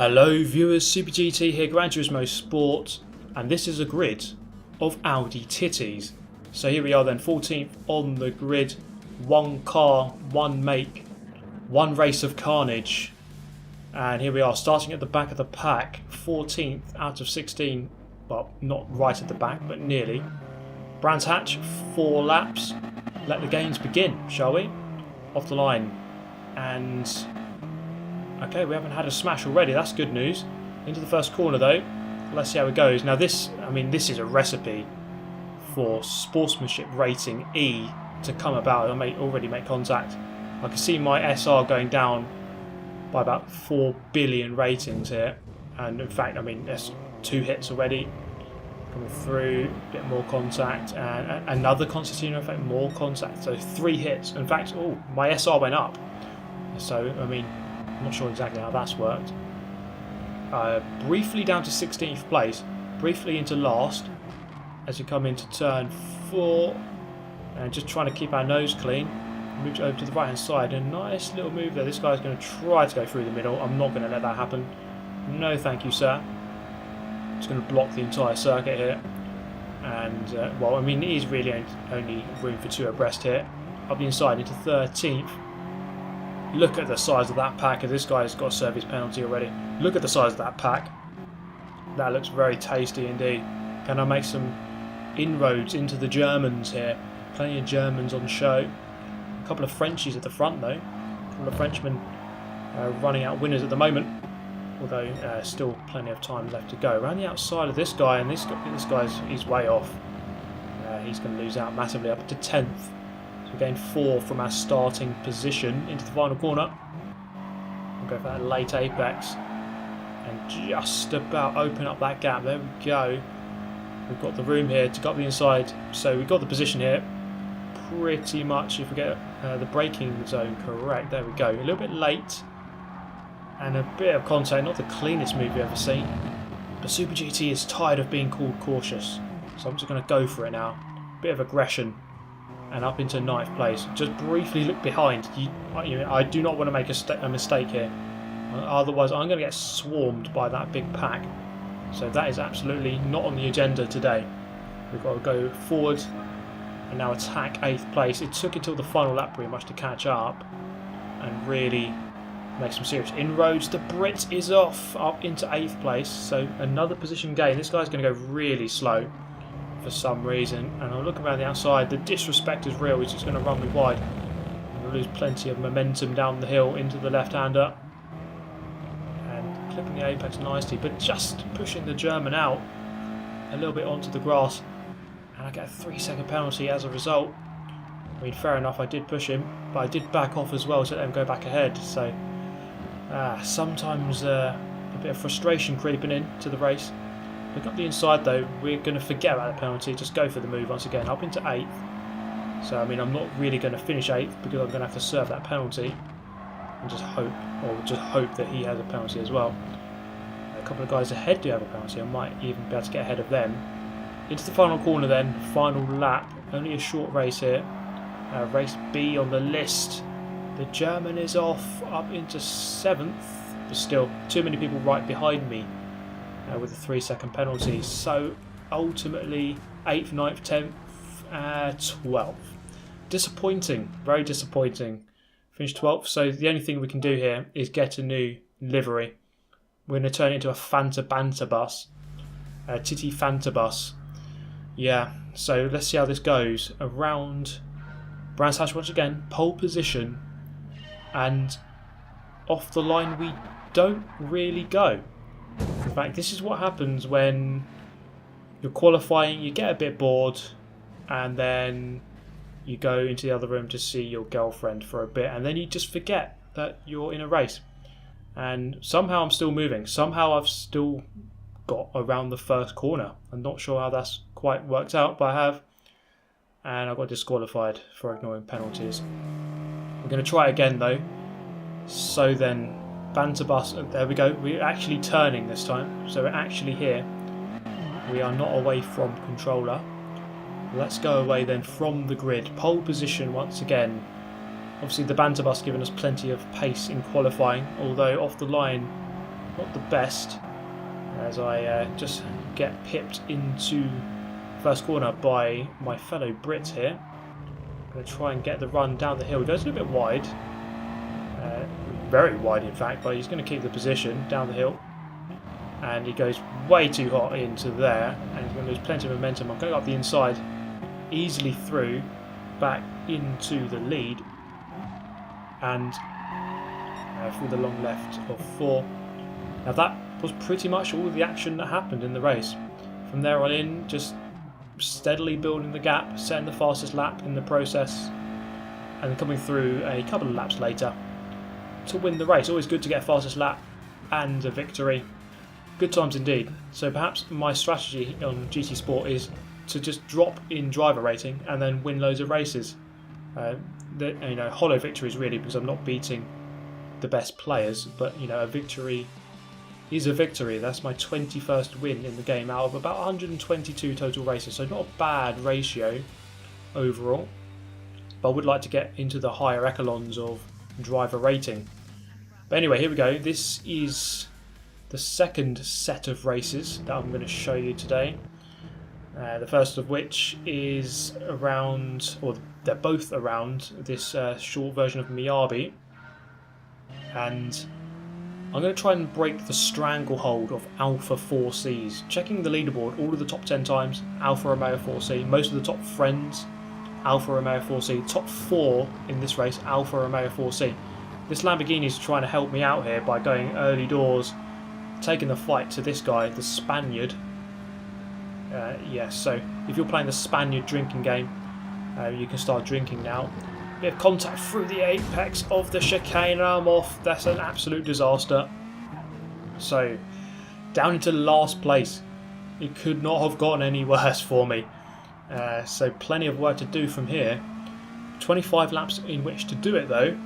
Hello viewers, Super GT here, Gran Turismo Sport, and this is a grid of Audi TTs. So here we are then, 14th on the grid, one car, one make, one race of carnage. And here we are, starting at the back of the pack, 14th out of 16, well, not right at the back, but nearly. Brands Hatch, 4 laps. Let the games begin, shall we? Off the line. And okay, we haven't had a smash already, that's good news. Into the first corner though, let's see how it goes. Now this is a recipe for sportsmanship rating E to come about. I may already make contact. I can see my SR going down by about 4 billion ratings here. And in fact, there's 2 hits already. Coming through, a bit more contact, and another concertina effect, more contact. So 3 hits. In fact, my SR went up. So, I'm not sure exactly how that's worked. Briefly down to 16th place, briefly into last as we come into turn 4, and just trying to keep our nose clean. Moved over to the right hand side, a nice little move there. This guy's going to try to go through the middle. I'm not going to let that happen. No thank you, sir. Just going to block the entire circuit here. And it is really only room for 2 abreast here. Up the inside into 13th. Look at the size of that pack, and this guy's got a service penalty already. Look at the size of that pack. That looks very tasty indeed. Can I make some inroads into the Germans here? Plenty of Germans on show. A couple of Frenchies at the front though. A couple of Frenchmen running out winners at the moment. Although still plenty of time left to go. Around the outside of this guy, and this he's way off. He's going to lose out massively, up to 10th. So we gain 4 from our starting position into the final corner. We'll go for that late apex and just about open up that gap. There we go. We've got the room here to go up the inside. So we've got the position here pretty much, if we get the braking zone correct. There we go. A little bit late and a bit of contact. Not the cleanest move you've ever seen. But Super GT is tired of being called cautious. So I'm just going to go for it now. Bit of aggression. And up into 9th place. Just briefly look behind. I do not want to make a mistake here. Otherwise I'm going to get swarmed by that big pack. So that is absolutely not on the agenda today. We've got to go forward and now attack 8th place. It took until the final lap pretty much to catch up and really make some serious inroads. The Brit is off up into 8th place. So another position gain. This guy's going to go really slow for some reason, and I'll look around the outside. The disrespect is real. He's just going to run me wide. We'll lose plenty of momentum down the hill into the left-hander and clipping the apex nicely, but just pushing the German out a little bit onto the grass, and I get a 3-second penalty as a result. Fair enough, I did push him, but I did back off as well to let him go back ahead. So sometimes a bit of frustration creeping into the race. Look up the inside though, we're going to forget about the penalty, just go for the move once again, up into 8th. So I'm not really going to finish 8th because I'm going to have to serve that penalty and just hope that he has a penalty as well. A couple of guys ahead do have a penalty, I might even be able to get ahead of them. Into the final corner then, final lap, only a short race here. Race B on the list. The German is off up into 7th, but still too many people right behind me. With a 3-second penalty, so ultimately 8th, 9th, 10th, 12th. Disappointing, very disappointing. Finished 12th, so the only thing we can do here is get a new livery. We're going to turn it into a Banter bus, a TT Fanta bus. Yeah, so let's see how this goes. Around Brands Hatch once again, pole position, and off the line we don't really go. In fact, this is what happens when you're qualifying, you get a bit bored and then you go into the other room to see your girlfriend for a bit and then you just forget that you're in a race. And somehow I'm still moving. Somehow I've still got around the first corner. I'm not sure how that's quite worked out, but I have. And I got disqualified for ignoring penalties. I'm going to try it again though. So then Banter bus, there we go, we're actually turning this time, so we're actually here. We are not away from controller. Let's go away then from the grid. Pole position once again. Obviously the Banter bus giving us plenty of pace in qualifying, although off the line not the best, as I just get pipped into first corner by my fellow Brit here. I'm going to try and get the run down the hill. He goes a little bit wide, very wide in fact, but he's going to keep the position down the hill. And he goes way too hot into there, and he's going to lose plenty of momentum. I'm going up the inside, easily through, back into the lead, and through the long left of 4. Now that was pretty much all of the action that happened in the race. From there on in, just steadily building the gap, setting the fastest lap in the process, and then coming through a couple of laps later to win the race. Always good to get fastest lap and a victory. Good times indeed. So perhaps my strategy on GT Sport is to just drop in driver rating and then win loads of races. Hollow victories really, because I'm not beating the best players, but a victory is a victory. That's my 21st win in the game out of about 122 total races, so not a bad ratio overall. But I would like to get into the higher echelons of driver rating. But anyway, here we go. This is the second set of races that I'm going to show you today. The first of which is around, or they're both around, this short version of Miyabi. And I'm going to try and break the stranglehold of Alpha 4Cs. Checking the leaderboard, all of the top 10 times, Alfa Romeo 4C. Most of the top friends, Alfa Romeo 4C. Top 4 in this race, Alfa Romeo 4C. This Lamborghini is trying to help me out here by going early doors, taking the fight to this guy, the Spaniard. Yes, so if you're playing the Spaniard drinking game, you can start drinking now. Bit of contact through the apex of the chicane, and I'm off. That's an absolute disaster. So, down into last place. It could not have gotten any worse for me. So plenty of work to do from here. 25 laps in which to do it though.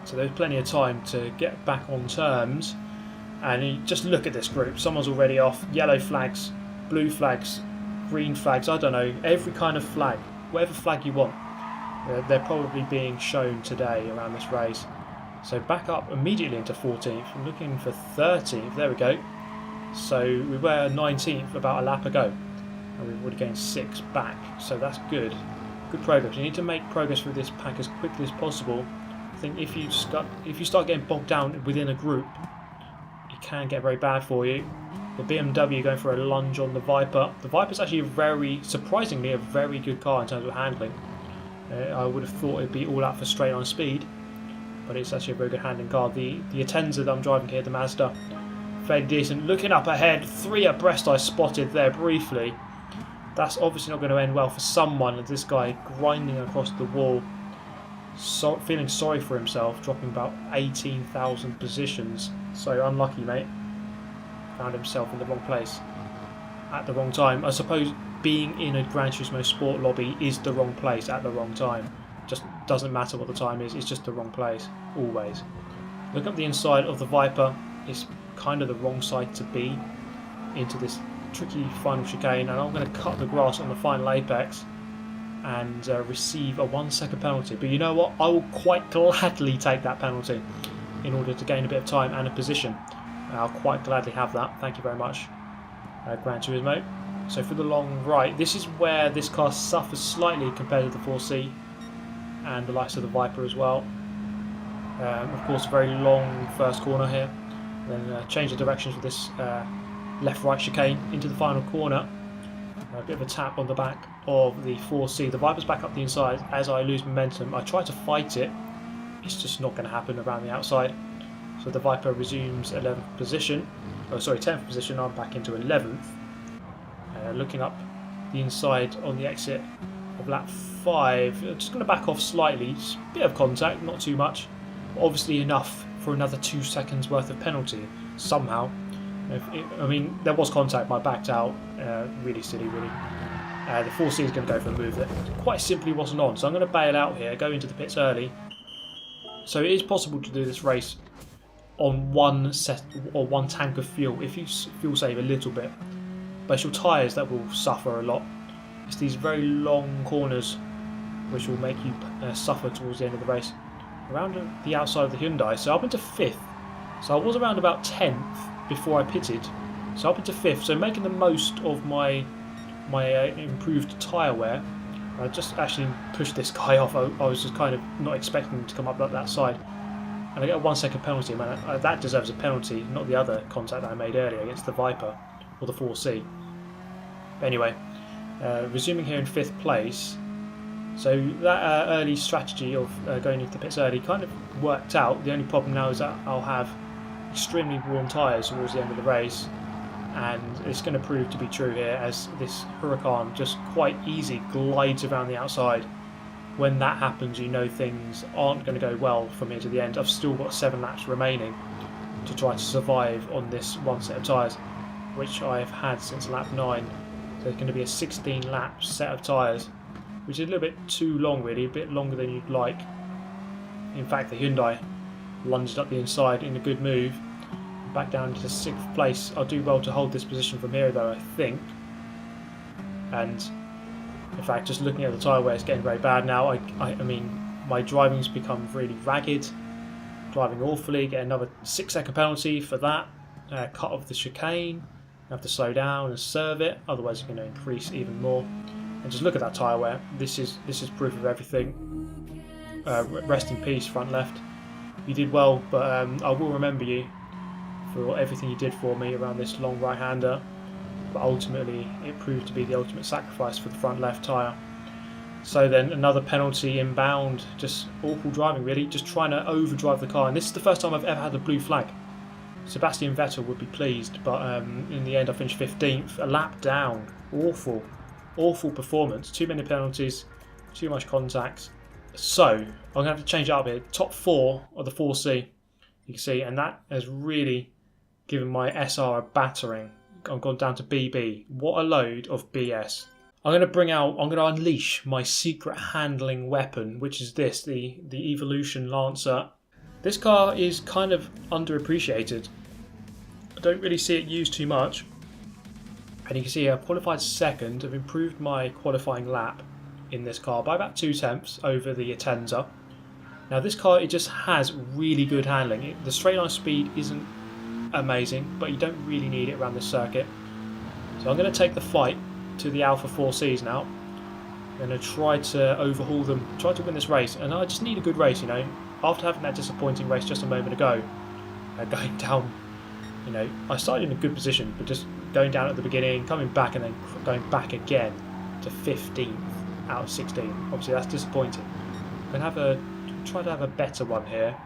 So there's plenty of time to get back on terms. And you just look at this group. Someone's already off. Yellow flags, blue flags, green flags, I don't know. Every kind of flag. Whatever flag you want. They're probably being shown today around this race. So back up immediately into 14th. I'm looking for 13th. There we go. So we were 19th about a lap ago. And we would have gained 6 back. So that's good. Good progress. You need to make progress through this pack as quickly as possible. I think if you start getting bogged down within a group, it can get very bad for you. The BMW going for a lunge on the Viper. The Viper's actually surprisingly a very good car in terms of handling. I would have thought it'd be all out for straight on speed, but it's actually a very good handling car. The Atenza that I'm driving here, the Mazda, fairly decent. Looking up ahead, 3 abreast I spotted there briefly. That's obviously not going to end well for someone, as this guy grinding across the wall, feeling sorry for himself, dropping about 18,000 positions. So unlucky, mate. Found himself in the wrong place at the wrong time. I suppose being in a Gran Turismo Sport lobby is the wrong place at the wrong time. Just doesn't matter what the time is, it's just the wrong place, always. Look up the inside of the Viper, it's kind of the wrong side to be into this tricky final chicane, and I'm going to cut the grass on the final apex and receive a 1 second penalty. But you know what, I will quite gladly take that penalty in order to gain a bit of time and a position. I'll quite gladly have that, thank you very much, Gran Turismo. So for the long right, this is where this car suffers slightly compared to the 4C and the likes of the Viper as well. Of course, a very long first corner here. Then change the directions with this left-right chicane into the final corner. A bit of a tap on the back of the 4C. The Viper's back up the inside as I lose momentum. I try to fight it. It's just not going to happen around the outside. So the Viper resumes 11th position. Oh, sorry, 10th position. I'm back into 11th. Looking up the inside on the exit of lap 5. Just going to back off slightly. Just a bit of contact, not too much. But obviously enough for another 2 seconds worth of penalty somehow. I mean, there was contact, but I backed out. Really silly, really. The 4C is going to go for a move that quite simply wasn't on. So I'm going to bail out here, go into the pits early. So it is possible to do this race on one set or one tank of fuel if you fuel save a little bit. But it's your tyres that will suffer a lot. It's these very long corners which will make you suffer towards the end of the race. Around the outside of the Hyundai, so up into 5th. So I was around about 10th before I pitted, so up into 5th, so making the most of my improved tyre wear. I just actually pushed this guy off. I was just kind of not expecting him to come up that side. And I get a 1 second penalty. Man, that deserves a penalty, not the other contact that I made earlier against the Viper, or the 4C. But anyway, resuming here in 5th place. So that early strategy of going into the pits early kind of worked out. The only problem now is that I'll have extremely warm tyres towards the end of the race. And it's going to prove to be true here, as this Huracan just quite easy glides around the outside. When that happens, you know things aren't going to go well from here to the end. I've still got 7 laps remaining to try to survive on this one set of tyres, which I've had since lap 9. So it's going to be a 16 lap set of tyres, which is a little bit too long really, a bit longer than you'd like. In fact, the Hyundai lunged up the inside in a good move. Back down to 6th place. I'll do well to hold this position from here though, I think. And in fact, just looking at the tyre wear, it's getting very bad now. I mean, my driving's become really ragged. Driving awfully, get another 6 second penalty for that. Cut off the chicane. You have to slow down and serve it, otherwise you're going to increase even more. And just look at that tyre wear. This is proof of everything. Rest in peace, front left. You did well, but I will remember you for everything you did for me around this long right-hander, but ultimately it proved to be the ultimate sacrifice for the front left tyre. So then another penalty inbound, just awful driving really, just trying to overdrive the car, and this is the first time I've ever had a blue flag. Sebastian Vettel would be pleased, but in the end I finished 15th, a lap down. Awful performance, too many penalties, too much contact. So I'm going to have to change it up here. Top 4 of the 4C, you can see, and that has really given my SR a battering. I've gone down to BB. What a load of BS. I'm going to unleash my secret handling weapon, which is this, the Evolution Lancer. This car is kind of underappreciated. I don't really see it used too much. And you can see I qualified 2nd. I've improved my qualifying lap in this car by about 2 tenths over the Atenza. Now this car, it just has really good handling. The straight line speed isn't amazing, but you don't really need it around this circuit. So I'm going to take the fight to the Alpha 4Cs now. I'm going to try to overhaul them, try to win this race, and I just need a good race, you know. After having that disappointing race just a moment ago, going down, you know, I started in a good position, but just going down at the beginning, coming back, and then going back again to 15th out of 16. Obviously that's disappointing. I'm going to try to have a better one here.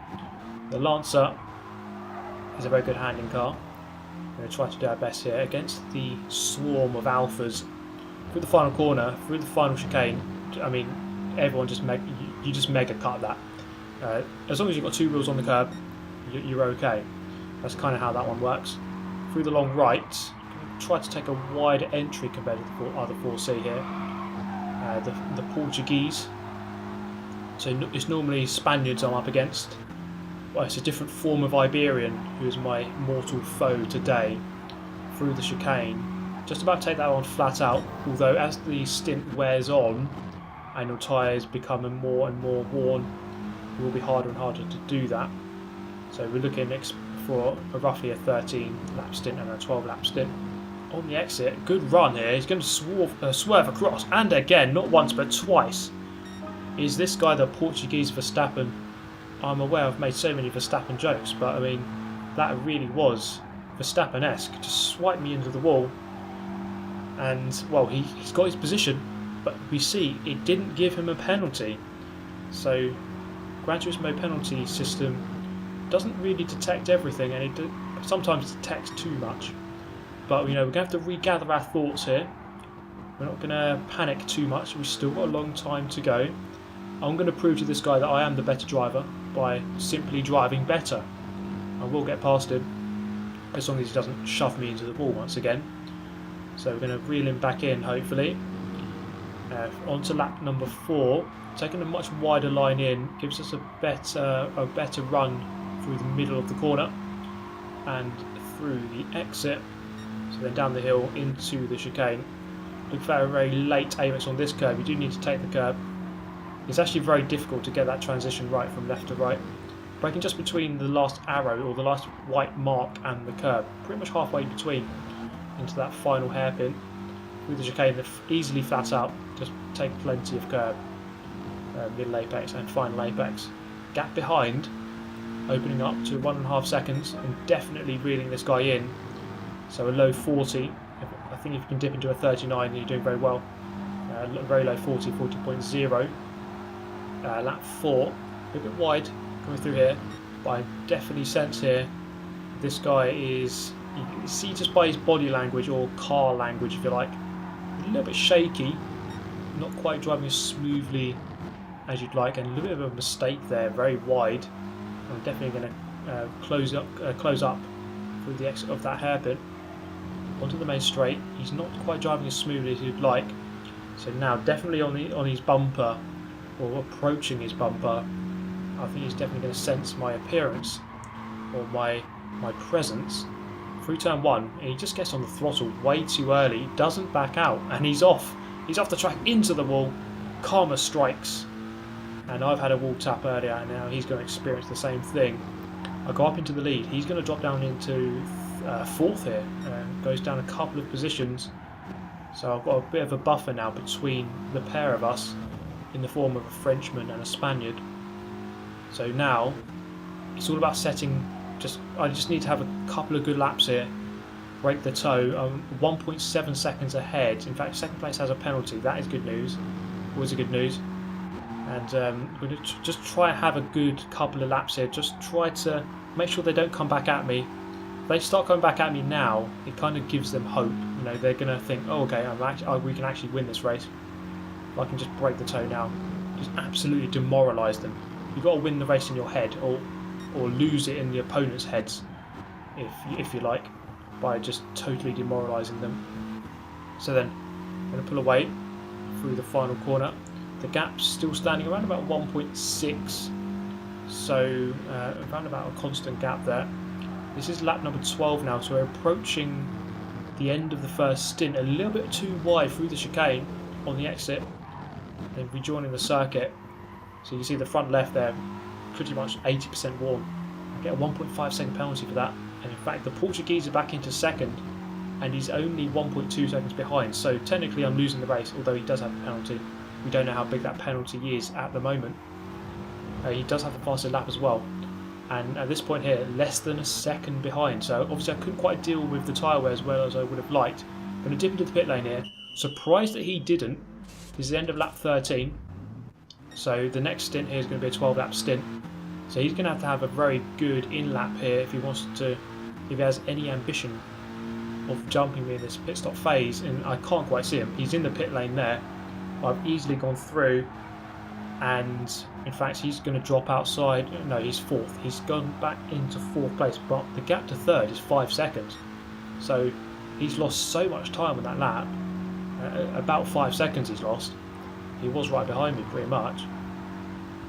The Lancer is a very good handling car. I'm going to try to do our best here against the swarm of Alphas. Through the final corner, through the final chicane, I mean, everyone just you just mega cut that. As long as you've got 2 wheels on the curb, you're okay. That's kind of how that one works. Through the long right, try to take a wider entry compared to the other 4C here. The Portuguese. So it's normally Spaniards I'm up against. Well, it's a different form of Iberian who is my mortal foe today. Through the chicane. Just about to take that one flat out, although as the stint wears on and your tyres become more and more worn, it will be harder and harder to do that. So we're looking for roughly a 13 lap stint and a 12 lap stint. On the exit, good run here, he's going to swerve across, and again, not once but twice. Is this guy the Portuguese Verstappen? I'm aware I've made so many Verstappen jokes, but I mean, that really was Verstappen-esque. Just swiped me into the wall. And, well, he's got his position, but we see it didn't give him a penalty. So, Gran Turismo penalty system doesn't really detect everything, and it sometimes detects too much. But, you know, we're going to have to regather our thoughts here. We're not going to panic too much. We've still got a long time to go. I'm going to prove to this guy that I am the better driver by simply driving better. I will get past him, as long as he doesn't shove me into the wall once again. So we're going to reel him back in, hopefully. Onto lap number 4. Taking a much wider line in gives us a better run through the middle of the corner and through the exit. So then down the hill into the chicane. Look for a very late apex on this curve. You do need to take the curb. It's actually very difficult to get that transition right from left to right. braking just between the last arrow or the last white mark and the curb, pretty much halfway between into that final hairpin. With the chicane, they're easily flat out, just take plenty of curb, middle apex and final apex. Gap behind, opening up to 1.5 seconds and definitely reeling this guy in. So a low 40, I think if you can dip into a 39 you're doing very well. Very low 40, 40.0. Lap 4, a bit wide coming through here, but I definitely sense here this guy is, you can see just by his body language or car language if you like, a little bit shaky, not quite driving as smoothly as you'd like, and a little bit of a mistake there, very wide. I'm definitely going to close up through the exit of that hairpin onto the main straight. He's not quite driving as smoothly as you'd like, so now definitely on his bumper or approaching his bumper. I think he's definitely going to sense my appearance or my presence through turn 1, and he just gets on the throttle way too early, doesn't back out, and he's off the track into the wall. Karma strikes, and I've had a wall tap earlier, and now he's going to experience the same thing. I go up into the lead, he's going to drop down into 4th here, and goes down a couple of positions, so I've got a bit of a buffer now between the pair of us in the form of a Frenchman and a Spaniard. So now it's all about setting, I just need to have a couple of good laps here, break the toe. 1.7 seconds ahead. In fact, second place has a penalty. That is good news, always a good news. And we're going to just try and have a good couple of laps here, just try to make sure they don't come back at me. If they start coming back at me now, it kind of gives them hope. You know, they're going to think, oh okay, we can actually win this race. If I can just break the toe now, just absolutely demoralise them. You've got to win the race in your head, or lose it in the opponent's heads, if you like, by just totally demoralising them. So then I'm going to pull away through the final corner. The gap's still standing around about 1.6, so around about a constant gap there. This is lap number 12 now, so we're approaching the end of the first stint, a little bit too wide through the chicane on the exit, then rejoining the circuit. So you can see the front left there, pretty much 80% worn. I get a 1.5 second penalty for that, and in fact the Portuguese are back into second, and he's only 1.2 seconds behind, so technically I'm losing the race, although he does have a penalty. We don't know how big that penalty is at the moment. He does have a faster lap as well, and at this point here, less than a second behind, so obviously I couldn't quite deal with the tyre wear as well as I would have liked. I'm going to dip into the pit lane here, surprised that he didn't. This is the end of lap 13. So the next stint here is going to be a 12-lap stint. So he's going to have a very good in-lap here if he wants to, if he has any ambition of jumping me in this pit stop phase. And I can't quite see him. He's in the pit lane there. I've easily gone through, and in fact he's going to drop outside. No, he's 4th. He's gone back into 4th place, but the gap to 3rd is 5 seconds. So he's lost so much time on that lap. About 5 seconds he's lost. He was right behind me pretty much.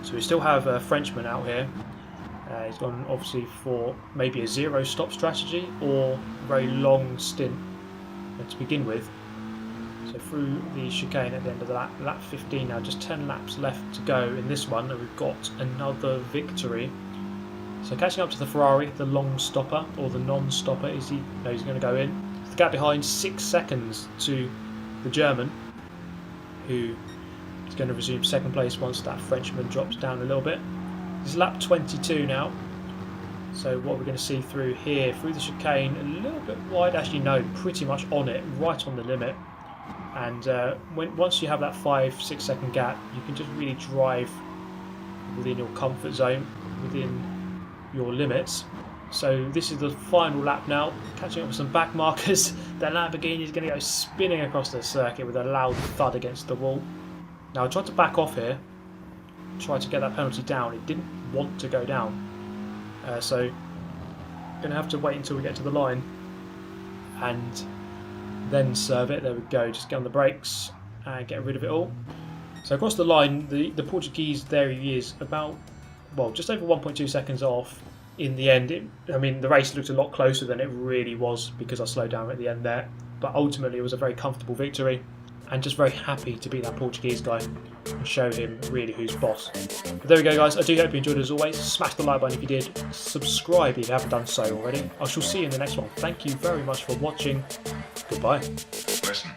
So we still have a Frenchman out here. He's gone obviously for maybe a 0 stop strategy or a very long stint to begin with. So through the chicane at the end of the lap 15 now, just 10 laps left to go in this one, and we've got another victory. So catching up to the Ferrari, the long stopper or the non-stopper, is he? No, he's going to go in. The gap behind 6 seconds to the German, who is going to resume second place once that Frenchman drops down a little bit. This is lap 22 now. So what we're going to see through here, through the chicane, a little bit wide, actually no, pretty much on it, right on the limit. And once you have that 5-6 second gap, you can just really drive within your comfort zone, within your limits. So this is the final lap now, catching up with some back markers. That Lamborghini is going to go spinning across the circuit with a loud thud against the wall. Now I tried to back off here, try to get that penalty down. It didn't want to go down, so going to have to wait until we get to the line and then serve it. There we go, just get on the brakes and get rid of it all. So across the line, the Portuguese, there he is, about, well, just over 1.2 seconds off. In the end, I mean, the race looked a lot closer than it really was because I slowed down at the end there, but ultimately it was a very comfortable victory. and just very happy to beat that Portuguese guy and show him really who's boss. But there we go, guys. I do hope you enjoyed as always. Smash the like button if you did. Subscribe if you haven't done so already. I shall see you in the next one. Thank you very much for watching. Goodbye. Listen.